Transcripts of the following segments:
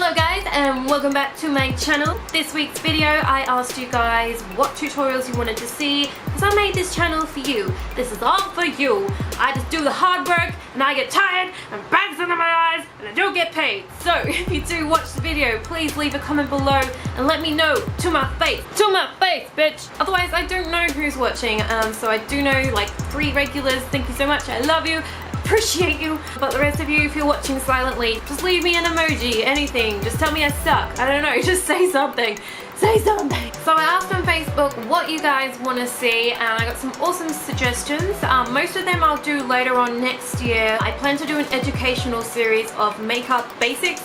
Hello guys and welcome back to my channel. This week's video I asked you guys what tutorials you wanted to see because I made this channel for you. This is all for you. I just do the hard work and I get tired and bags under my eyes and I don't get paid. So if you do watch the video, please leave a comment below and let me know to my face, bitch. Otherwise I don't know who's watching. So I do know like 3 regulars. Thank you so much. I love you. Appreciate you. But the rest of you, if you're watching silently, just leave me an emoji, anything. Just tell me I suck. I don't know, just say something. Say something. So I asked on Facebook what you guys want to see and I got some awesome suggestions. Most of them I'll do later on next year. I plan to do an educational series of makeup for basics.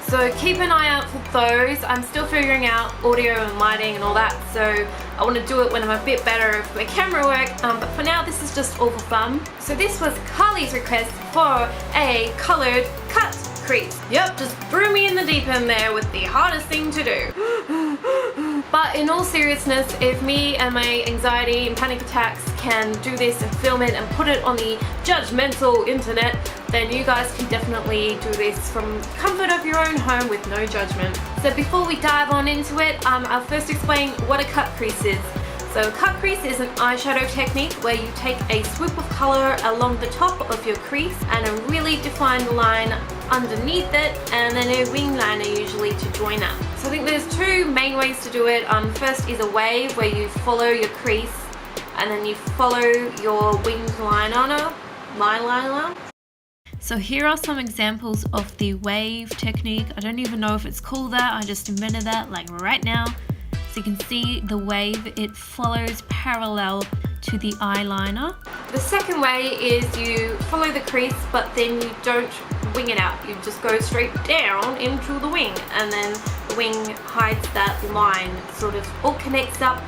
So keep an eye out for those. I'm still figuring out audio and lighting and all that. So I want to do it when I'm a bit better with my camera work. But for now this is just all for fun. So this was Carly's request for a colored cut crease. Yep, just threw me in the deep end there with the hardest thing to do. But in all seriousness, if me and my anxiety and panic attacks can do this and film it and put it on the judgmental internet, then you guys can definitely do this from comfort of your own home with no judgment. So before we dive on into it, I'll first explain what a cut crease is. So a cut crease is an eyeshadow technique where you take a swoop of color along the top of your crease and a really defined line underneath it and then a wing liner usually to join up. So I think there's 2 main ways to do it. First is a wave where you follow your crease and then you follow your winged liner. So here are some examples of the wave technique. I don't even know if it's called that, I just invented that like right now. So you can see the wave, it follows parallel to the eyeliner. The second way is you follow the crease but then you don't wing it out. You just go straight down into the wing and then the wing hides that line. It sort of all connects up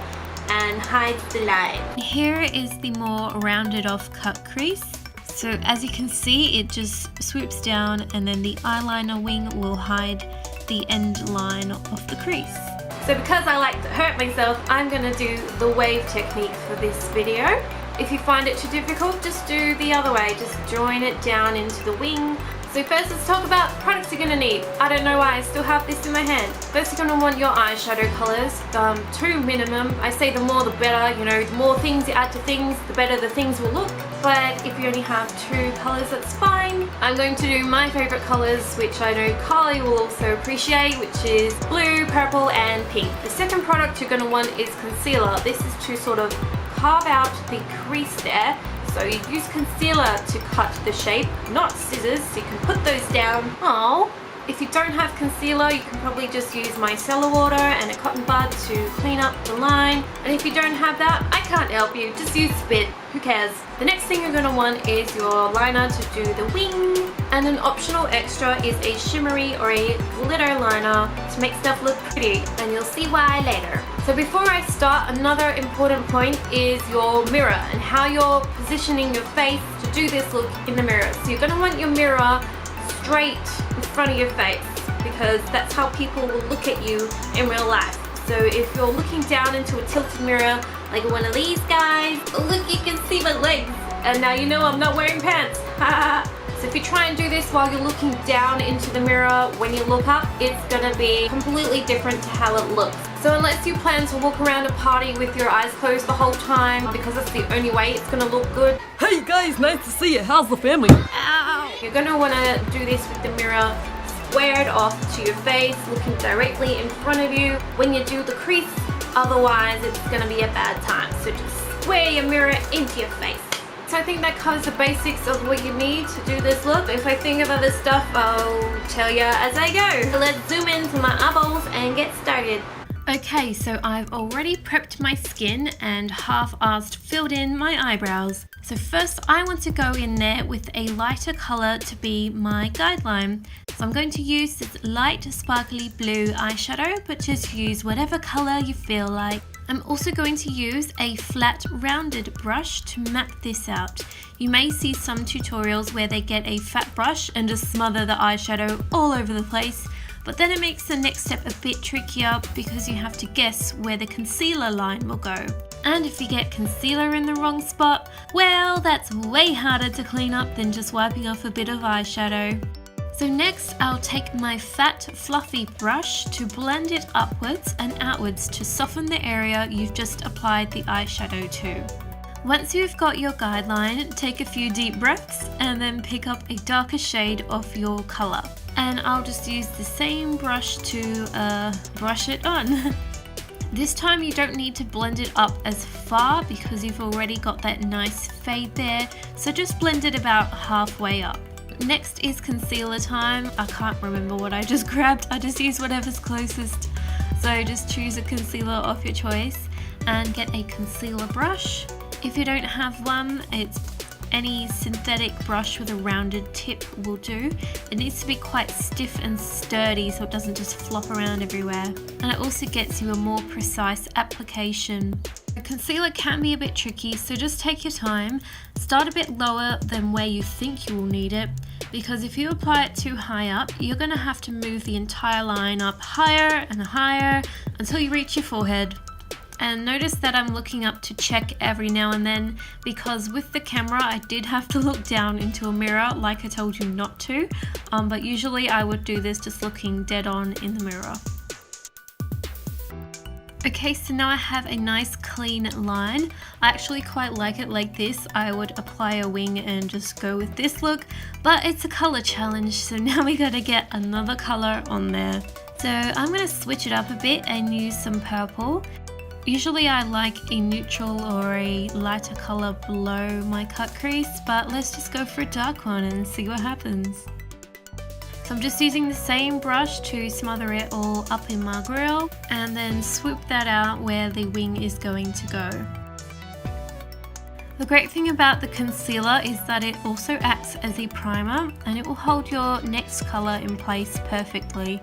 and hides the line. Here is the more rounded off cut crease. So as you can see, it just swoops down and then the eyeliner wing will hide the end line of the crease. So because I like to hurt myself, I'm going to do the wave technique for this video. If you find it too difficult, just do the other way. Just join it down into the wing. So first let's talk about products you're going to need. I don't know why I still have this in my hand. First you're going to want your eyeshadow colors, 2 minimum. I say the more the better, you know, the more things you add to things, the better the things will look. But if you only have 2 colors, that's fine. I'm going to do my favorite colors, which I know Carly will also appreciate, which is blue, purple and pink. The second product you're going to want is concealer. This is to sort of carve out the crease there. So you use concealer to cut the shape, not scissors, so you can put those down. Oh, if you don't have concealer, you can probably just use micellar water and a cotton bud to clean up the line. And if you don't have that, I can't help you, just use spit, who cares? The next thing you're going to want is your liner to do the wing. And an optional extra is a shimmery or a glitter liner to make stuff look pretty, and you'll see why later. So before I start, another important point is your mirror and how you're positioning your face to do this look in the mirror. So you're going to want your mirror straight in front of your face because that's how people will look at you in real life. So if you're looking down into a tilted mirror like one of these guys, oh look, you can see my legs, and now you know I'm not wearing pants. So if you try and do this while you're looking down into the mirror, when you look up, it's going to be completely different to how it looks. So unless you plan to walk around a party with your eyes closed the whole time, because that's the only way it's going to look good. Hey guys, nice to see you. How's the family? Ow! You're going to want to do this with the mirror squared off to your face, looking directly in front of you when you do the crease. Otherwise, it's going to be a bad time. So just square your mirror into your face. So I think that covers the basics of what you need to do this look. If I think of other stuff, I'll tell you as I go. So let's zoom into my eyeballs and get started. Okay, so I've already prepped my skin and half-assed filled in my eyebrows. So first I want to go in there with a lighter color to be my guideline. So I'm going to use this light sparkly blue eyeshadow, but just use whatever color you feel like. I'm also going to use a flat rounded brush to map this out. You may see some tutorials where they get a fat brush and just smother the eyeshadow all over the place, but then it makes the next step a bit trickier because you have to guess where the concealer line will go. And if you get concealer in the wrong spot, well, that's way harder to clean up than just wiping off a bit of eyeshadow. So next I'll take my fat fluffy brush to blend it upwards and outwards to soften the area you've just applied the eyeshadow to. Once you've got your guideline, take a few deep breaths and then pick up a darker shade of your colour. And I'll just use the same brush to brush it on. This time you don't need to blend it up as far because you've already got that nice fade there, so just blend it about halfway up. Next is concealer time. I can't remember what I just grabbed, I just use whatever's closest. So just choose a concealer of your choice and get a concealer brush. If you don't have one, it's any synthetic brush with a rounded tip will do. It needs to be quite stiff and sturdy so it doesn't just flop around everywhere. And it also gets you a more precise application. Concealer can be a bit tricky, so just take your time. Start a bit lower than where you think you will need it, because if you apply it too high up, you're going to have to move the entire line up higher and higher until you reach your forehead. And notice that I'm looking up to check every now and then, because with the camera I did have to look down into a mirror like I told you not to, but usually I would do this just looking dead on in the mirror. Okay, so now I have a nice clean line. I actually quite like it like this. I would apply a wing and just go with this look, but it's a color challenge, so now we gotta get another color on there. So I'm gonna switch it up a bit and use some purple. Usually I like a neutral or a lighter color below my cut crease, but let's just go for a dark one and see what happens. So I'm just using the same brush to smother it all up in my grill and then swoop that out where the wing is going to go. The great thing about the concealer is that it also acts as a primer and it will hold your next color in place perfectly.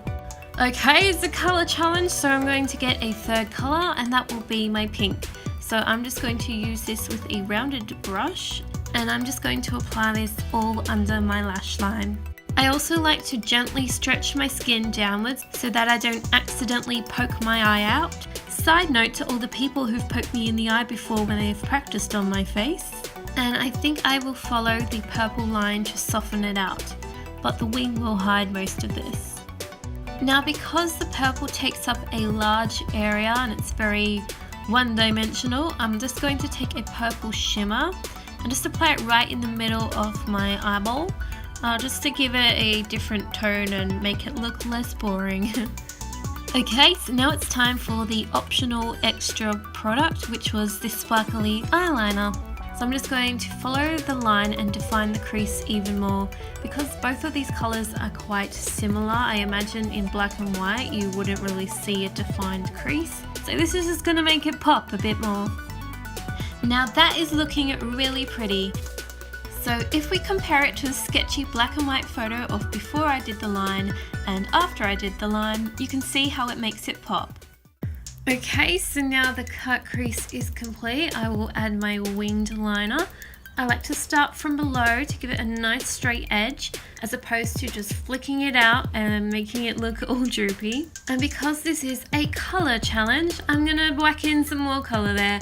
Okay, it's a color challenge, so I'm going to get a third color and that will be my pink. So I'm just going to use this with a rounded brush and I'm just going to apply this all under my lash line. I also like to gently stretch my skin downwards so that I don't accidentally poke my eye out. Side note to all the people who've poked me in the eye before when they've practiced on my face. And I think I will follow the purple line to soften it out, but the wing will hide most of this. Now because the purple takes up a large area and it's very one-dimensional, I'm just going to take a purple shimmer and just apply it right in the middle of my eyeball, just to give it a different tone and make it look less boring. Okay, so now it's time for the optional extra product, which was this sparkly eyeliner. So I'm just going to follow the line and define the crease even more. Because both of these colours are quite similar, I imagine in black and white you wouldn't really see a defined crease. So this is just going to make it pop a bit more. Now that is looking really pretty. So if we compare it to a sketchy black and white photo of before I did the line and after I did the line, you can see how it makes it pop. Okay, so now the cut crease is complete. I will add my winged liner. I like to start from below to give it a nice straight edge as opposed to just flicking it out and making it look all droopy. And because this is a color challenge, I'm gonna whack in some more color there.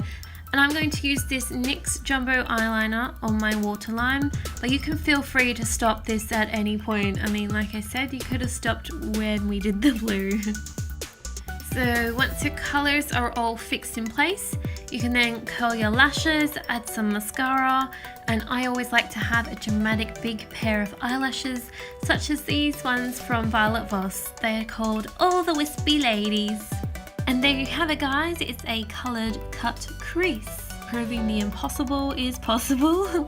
And I'm going to use this NYX Jumbo eyeliner on my waterline, but you can feel free to stop this at any point. I mean, like I said, you could have stopped when we did the blue. So once your colours are all fixed in place, you can then curl your lashes, add some mascara, and I always like to have a dramatic big pair of eyelashes, such as these ones from Violet Voss. They are called All the Wispy Ladies. And there you have it, guys, it's a coloured cut crease, proving the impossible is possible.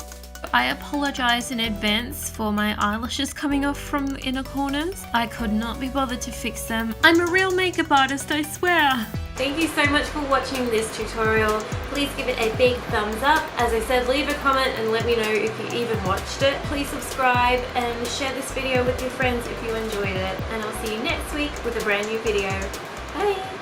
I apologise in advance for my eyelashes coming off from the inner corners. I could not be bothered to fix them. I'm a real makeup artist, I swear. Thank you so much for watching this tutorial. Please give it a big thumbs up. As I said, leave a comment and let me know if you even watched it. Please subscribe and share this video with your friends if you enjoyed it. And I'll see you next week with a brand new video. Bye!